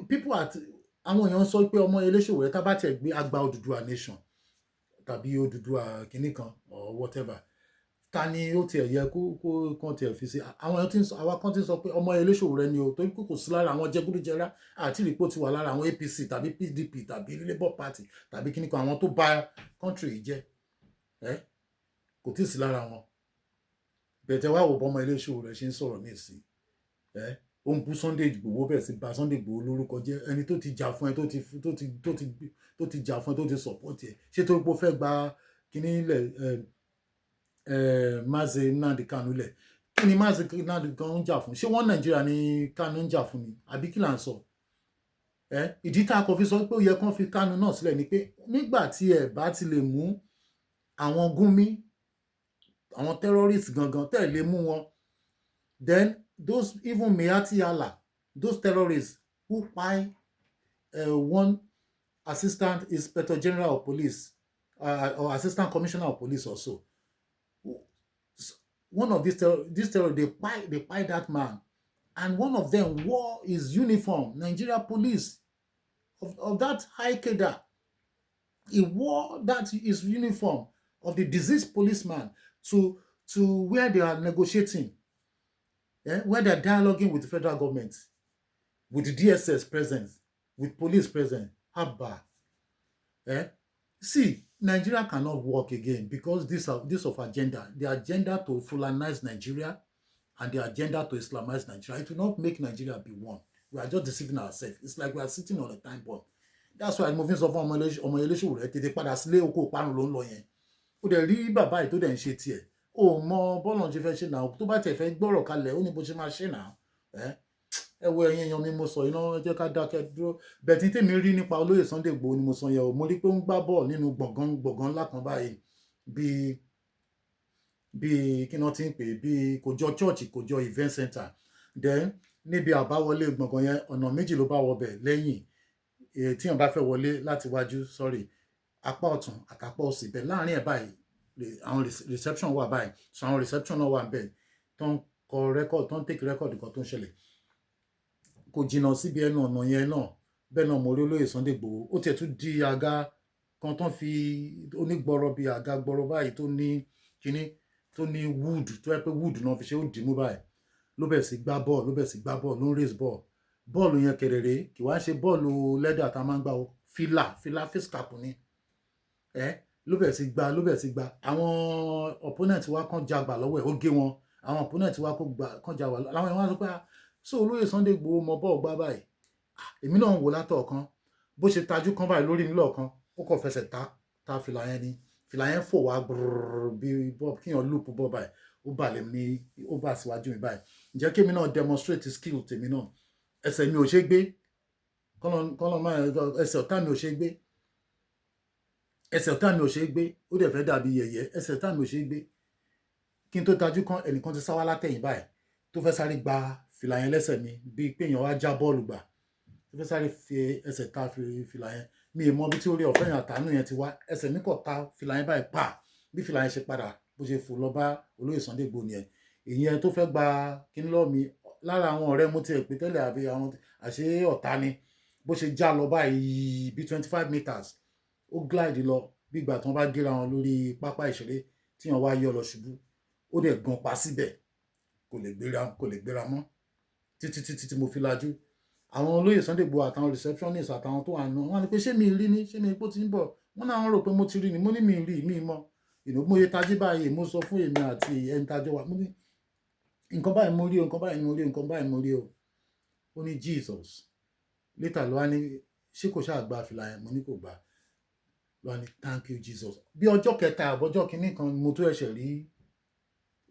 people àwọn èèyàn sọ pé ọmọ Ilé-Sowore tá bá tiẹ̀ gbé Àgbà Odùduwà nation tàbí Odùduwà kìíní kan or whatever, ta ni ó tiẹ̀ yẹ kó kan tiẹ̀ fi sí. Àwọn èèyàn tí ń sọ, àwa kan tí ń sọ pé ọmọ Ilé-Sowore ni o, torí pé kò sí lára àwọn jẹgúdújẹrá àti ìrìpò ti wà lára àwọn APC tàbí PDP tàbí Labour Party tàbí kìíní kan, àwọn tó bà country yìí jẹ́ kò tí ì sí lára wọn. Bẹ̀tẹ̀ wá wò bọ́mọ Ilé-Sowore ṣe ń sọ̀rọ̀ ní ìsìn. Ó ń bú Sunday Igboho, bẹ́ẹ̀ sì bà Sunday Igboho lórúkọ jẹ́. Ẹni tó ti jà fún ẹ, tó ti jà fún ẹ, tó ti support ẹ. Ṣé tó pé ó fẹ́ gba kíní ilẹ̀ Mazi Nnamdi Kanu lẹ̀? Kí ni Mazi Nnamdi Kanu ń jà fún? Ṣé wọ́n Nàìjíríà ni Kanu ń jà fún ni? Àbí kí là ń sọ? Ìdí tá a kò fi sọ pé ó yẹ kán fi Kanu náà sílẹ̀ ni pé nígbà tí ẹ bá ti lè mú àwọn Gúnmí, àwọn terrorists gangan tẹ́ lè mú wọn, then those even Miyetti Allah, those terrorists who kpai one assistant inspector general of police or assistant commissioner of police also, one of these terrorists, they kpai that man, and one of them wore his uniform, Nigeria police of that high cadre. He wore his uniform of the deceased policeman to where they are negotiating, where they are dialoguing with the federal government, with the DSS present, with police present. Abba. See, Nigeria cannot work again because this of agenda, the agenda to Fulanize Nigeria and the agenda to Islamize Nigeria. It will not make Nigeria be one. We are just deceiving ourselves. It's like we are sitting on a time bomb. That's why moving so far ọmọ Ilé-Sowore tètè padà sílé oko ìparun ló ń lọ yẹn. Ó dẹ̀ rí bàbá yìí tó dẹ̀ ń ṣe tiẹ̀. Ó mọ bọ́ọ̀lù ṣe fẹ́ ṣe náà, tó bá tẹ̀ fẹ́ gbọ́rọ̀ kalẹ̀ ó ní bó ṣe máa ṣe náà. Ẹ wo ẹ̀yin èèyàn mi, mo sọ iná, ẹ jẹ́ ká dákẹ́ dúró. Bẹ̀tí tèmi rí nípa Olóyè Sunday Igboho ni mo sọ yẹn o. Mo rí pé ó ń gbá bọ́ọ̀lù nínú gbọ̀ngàn ńlá kan báyìí, bíi kí wọ́n ti ń pè, bíi kò jọ church, kò jọ event center. Then níbi àbáwọlé gbọ̀ngàn yẹn, ọ̀nà méjì ló bá wọbẹ̀ lẹ́yìn. Tí wọ́n bá fẹ́ wọlé láti wájú, apá ọ̀tún àtàpá òsì, bẹ́ẹ̀ láàrin ẹ̀ báyìí àwọn reception wà báyìí. So àwọn reception náà wà bẹ́ẹ̀ tó ń kọ record, tó ń take record nǹkan tó ń ṣẹlẹ̀. Kò jìnnà síbi ẹnu ọ̀nà yẹn náà, bẹ́ẹ̀ náà mo rí Olóyè Sunday Igboho. Ó tiẹ̀ tún di àga kan tó ń fi onígbọ̀rọ̀ bíi àga gbọ̀rọ̀ báyìí tó ní kíní, tó ní wood, tó yẹ pé wood náà fi ṣe, ó dìímú báyìí. Ló bẹ̀ sí gbá bọ́ọ̀lù, ló ń raise ball. Bọ́ọ̀lù yẹn kẹ̀rẹ̀rẹ̀ kì wá ṣe bọ́ọ̀lù lẹ́dà tá a máa ń gbá o, fìlà face cap ni. ló bẹ̀rẹ̀ sí gba àwọn opponent wa kan jagbà lọ́wọ́ ẹ̀ ó gé wọn àwọn opponent wa kan jagbà làwọn èèyàn wá sọ pé so olóyè Sunday Igboho mọ bọ́ọ̀ gbá báyìí èmi náà ń wò látọ̀ kan bó ṣe tajú kan báyìí lórí mi lọ́ọ̀kan ó kàn fẹsẹ̀ ta fìlà yẹn ni fìlà yẹn fò wá gbùrùrù bí bọ́ọ̀ kíyàn lùpù bọ́ọ̀ báyìí ó bà lè mi ó bà síwájú mi báyìí ǹjẹ́ kémi náà demonstrate skill tèmi náà ẹsẹ̀ mi ò ṣe gbé kọ́nà máa ẹsẹ̀ ọ̀tá mi ò ṣe gbé ẹsẹ̀ ọ̀tá mi ò ṣe gbé ó dẹ̀ fẹ́ dàbí yẹ̀yẹ́ ẹsẹ̀ ọ̀tá mi ò ṣe gbé kí n tó tajú kan ẹnìkan ti sáwá látẹ̀yìn báyìí tó fẹ́ sáré gba fìlà yẹn lẹ́sẹ̀ mi bíi pé èèyàn wá já bọ́ọ̀lù gbà tó fẹ́ sáré fi ẹsẹ̀ ta fìlà yẹn mi ì mọ bí tí orí ọ̀fẹ́ yẹn àtàánú yẹn ti wá ẹsẹ̀ mi kọ̀ ta fìlà yẹn báyìí pa bí fìlà yẹn ṣe padà bó ṣe fò lọ bá olóyè Sunday Igboho nìyẹn ìyẹn tó fẹ́ gba kíní lọ́ọ̀ mi lára àwọn ọ̀rẹ́ mo ti ẹ̀ pé tẹ́lẹ̀ àbí àwọn àṣé ọ̀tá ni bó ṣe já lọ báyìí bí 25 meters ó glide lọ bí ìgbà tí wọ́n bá gíra wọn lórí pápá ìṣeré tí wọ́n wá yọ lọ ṣubú ó dẹ̀ gan pa síbẹ̀ kò lè gbéra mọ́ títí tí mo fi lajú àwọn olóyè Sunday Igboho àtàwọn receptionist àtàwọn tó wà nù wọ́n ní pé ṣé mi rí ni ṣé mi ipò tí ń bọ̀ wọ́n náà rò pé mo ti rí ni mo ní mi rí mi mọ́ mo yẹ tají báyìí mo sọ fún èmi àti ẹni tájọ wà mo ní nǹkan báyìí mo rí o nǹkan báyìí mo rí o nǹkan báyìí mo rí o ó ní Jesus later ló wá ní ṣé kò ṣáà gba fìlà yẹn mo ní kò gbà ló wá ní thank you Jesus bí ọjọ́ kẹta àbọ̀jọ́ kínní kan mo tó ẹ̀ṣẹ̀ rí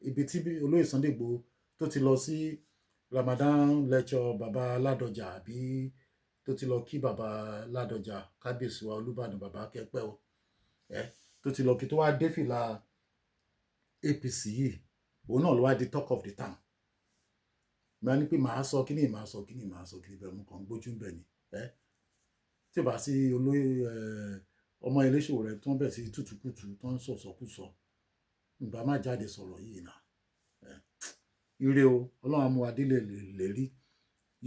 ibi tí olóyè Sunday Igboho tó ti lọ sí Ramadan lecture baba Ládọjà àbí tó ti lọ kí baba Ládọjà kábíyèsí wa Olúbàdàn baba kẹpẹ o tó ti lọ kí tó wá dé fìlà APC yìí òun náà ló wá di talk of the town máa ní pé màá sọ kíní bẹ́ẹ̀ mo kàn ń gbójú bẹ̀ ni tí ò bá sí olóyè ọmọ Eléṣòwò rẹ tó ń bẹ̀ sí tútùkùtù tó ń sọ̀sọ̀kùsọ ìgbà má jáde sọ̀rọ̀ yìí náà ire o Ọlọ́run amú adílé lè rí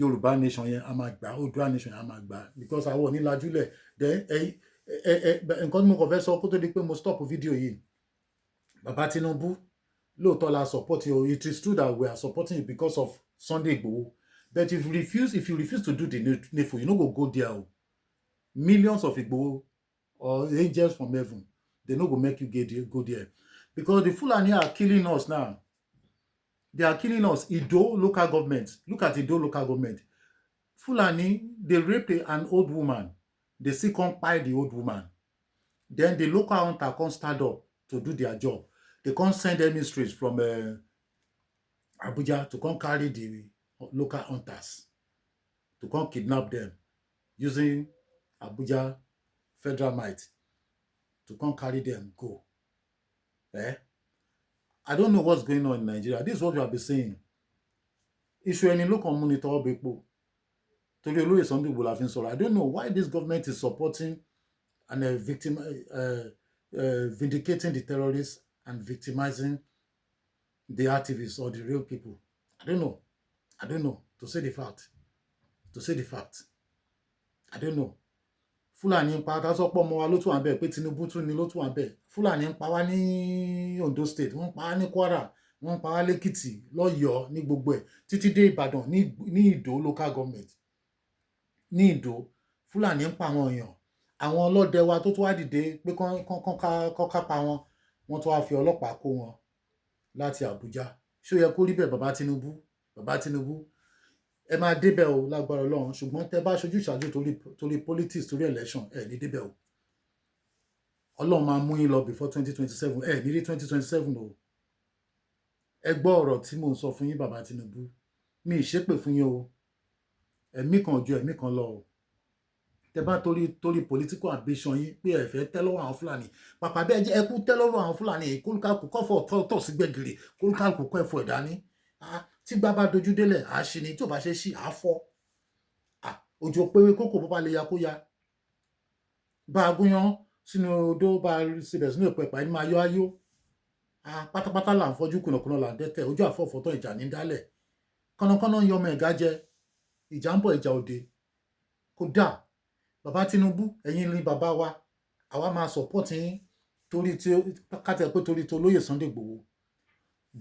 Yorùbá nation yẹn a máa gbà Oòduà nation yẹn a máa gbà because àwọn onílajúlẹ̀ nǹkan tí mo kàn fẹ́ sọ kó tó di pé mo stop fídíò yìí bàbá Tinubu lóòótọ́ la support you it is true that we are supporting you because of Sunday Igboho but if you refuse to do the needful you no go there o millions of Igboho or angels from heaven they no go make you go there because the Fulani are killing us now. They are killing us. Ido local government. Look at Ido local government. Fulani, they raped an old woman. They still can't buy the old woman. Then the local hunter can't stand up to do their job. They can't send emissaries from Abuja to come carry the local hunters, to come kidnap them using Abuja federal might to come carry them go. I don't know what's going on in Nigeria. This is what we have been saying. Issue any local monitor bepo. Torí olóyè Sunday Igboho la fi ń sọ̀rọ̀. I don't know why this government is supporting and vindicating the terrorists and victimizing the activists or the real people. I don't know. To say the fact. I don't know. Fúlàní ń pa àtàsọ́pọ̀ ọmọ wa ló tún wà bẹ́ẹ̀ pé Tinubu tún ni ló tún wà bẹ́ẹ̀ Fúlàní ń pa wá ní Ondo State wọ́n ń pa wá ní Kwara wọ́n ń pa wá lẹ́kìtì lọ́yọ̀ọ́ ní gbogbo ẹ̀ títí dé Ìbàdàn ní Ìdó local government ní Ìdó Fúlàní ń pa àwọn èèyàn àwọn ọlọ́dẹ wa tó tún wá dìde pé kán kápá wọn wọ́n tún wá fi ọlọ́pàá kó wọn láti Àbújá ṣó yẹ kó rí bẹ́ẹ̀ bàbá Tinubu ẹ máa débẹ̀ o lágbára Ọlọ́run ṣùgbọ́n tẹ bá ṣojú ìṣàjú torí politics torí election ẹ ní débẹ̀ o Ọlọ́run máa mú yín lọ before 2027 ẹ ní rí 2027 o ẹ gbọ́ ọ̀rọ̀ tí mò ń sọ fún yín bàbá Tinubu mi ì ṣépè fún yín o ẹ̀mí kan ju ẹ̀mí kan lọ o tẹ bá torí political ambition yín pé ẹ fẹ́ tẹ́ lọ́wọ́ àwọn Fúlàní pàpà bẹ́ẹ̀ jẹ́ ẹ kú tẹ́ lọ́wọ́ àwọn Fúlàní kólúkàkù kọ́fọ̀ tọ̀ sí gbẹ̀gìrì kólúkàkù kọ́ ẹ̀fọ́ ìdání tí gbá bá dojú délẹ̀ àá ṣe ni tí ò bá ṣe ṣí àá fọ́ òjò pé kókò bó bá lè ya kó ya bá a gúnyán sínú odó bá a síbẹ̀ sínú ìpẹ́ ìpàdé máa yọ ayó pátápátá là ń fọ́jú kùnàkùnà là ń dẹ́tẹ̀ ojú àfọ̀fọ́tọ̀ ìjà ní dálẹ̀ kọ́nàkọ́nà ń yọ ọmọ ẹ̀gá jẹ ìjà ń bọ̀ ìjà òde kódà bàbá Tinubu ẹ̀yin ni bàbá wa àwa máa support yín torí tí kátẹ́ pé torí tó lóyè Sunday Igboho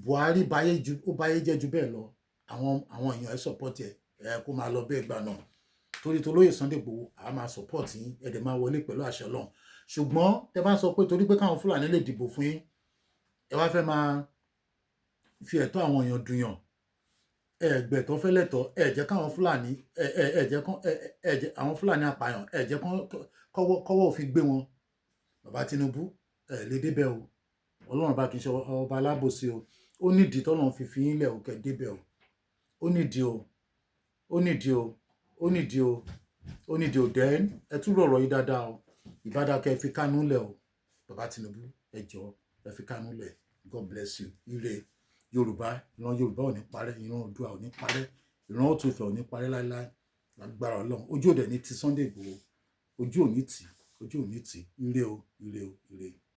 Buhari báyé jẹ́ ju bẹ́ẹ̀ lọ àwọn èèyàn ẹ̀ support ẹ̀ kó máa lọ bẹ́ẹ̀ gbà náà torí tó lóyè Sunday Igboho àá máa support yín ẹ̀dẹ̀ máa wọlé pẹ̀lú àṣẹ Ọlọ́run ṣùgbọ́n tẹ bá sọ pé torí pé káwọn Fúlàní lè dìbò fún yín ẹ wá fẹ́ máa fi ẹ̀tọ́ àwọn èèyàn dùnyàn ẹ̀gbẹ̀tọ́ fẹ́lẹ̀tọ́ ẹ jẹ́ káwọn Fúlàní ẹ jẹ́ àwọn Fúlàní apààyàn ẹ jẹ́ kọ́wọ́ òfin gbé wọn. Bàbá Tinubu ẹ lè débẹ̀ o, Ọlọ́run bá kì í ṣe ọba alábòsí o, ó nídìí tọ́lọ́run fi yín lẹ̀ o kẹ́ débẹ̀ o, ó nídìí o, ó nídìí o, ó nídìí o, ó nídìí o. Then ẹ tún rọ̀rọ̀ yìí dáadáa o, ìbádàkẹ́ fi Kánú lẹ̀ o. Bàbá Tinubu ẹ jọ̀ọ́ ẹ fi Kánú lẹ̀. God bless you. Ire Yorùbá, ìran Yorùbá ò ní parẹ́, ìran Oòduà ò ní parẹ́, ìran Ọ̀túnfẹ̀ ò ní parẹ́ láéláé lágbára Ọlọ́run. Ojú òde ní ti Sunday Igboho, ojú ò ní tì, ojú ò ní tì. Ire o, ire o, ire.